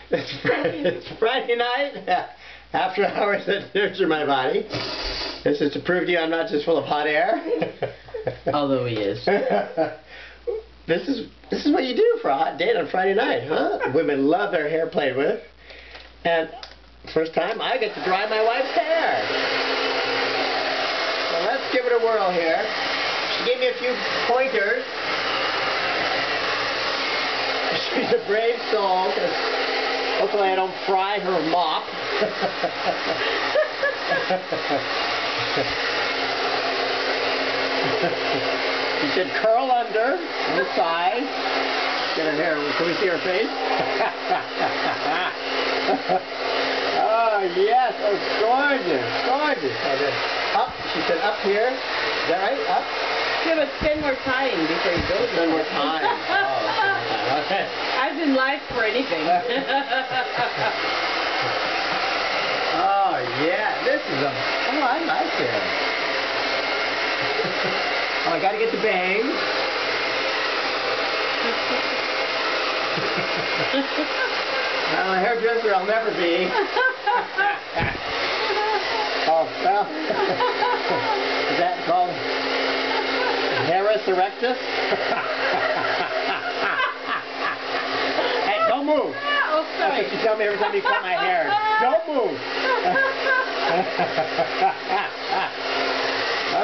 It's Friday night, after hours at Nurture My Body. This is to prove to you I'm not just full of hot air. Although he is. This is what you do for a hot date on Friday night, huh? Women love their hair played with. And first time I get to dry my wife's hair. So let's give it a whirl here. She gave me a few pointers. She's a brave soul. Hopefully I don't fry her mop. She said curl under on the side. Get her hair. Can we see her face? Oh yes, oh gorgeous, gorgeous. Up. She said up here. Is that right? Up. Yeah, but spend more time before you go. Spend more time. Oh, okay. I've been live for anything. Oh yeah, this is a. Oh, I like it. Oh, I gotta get the bangs. Well, a hairdresser I'll never be. Oh, well. Is that called Harris erectus? Hey, don't move. Oh, sorry. That's what you tell me every time you cut my hair. Don't move.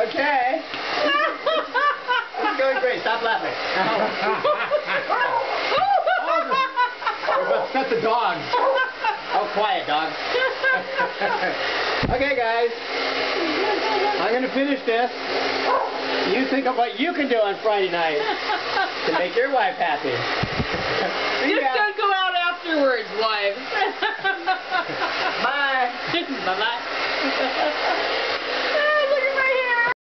Okay. This is going great. Stop laughing. We'll upset the dogs. Oh, quiet, dogs. Okay, guys. I'm going to finish this. You think of what you can do on Friday night to make your wife happy. Just don't go out afterwards, wives. Bye. Bye-bye.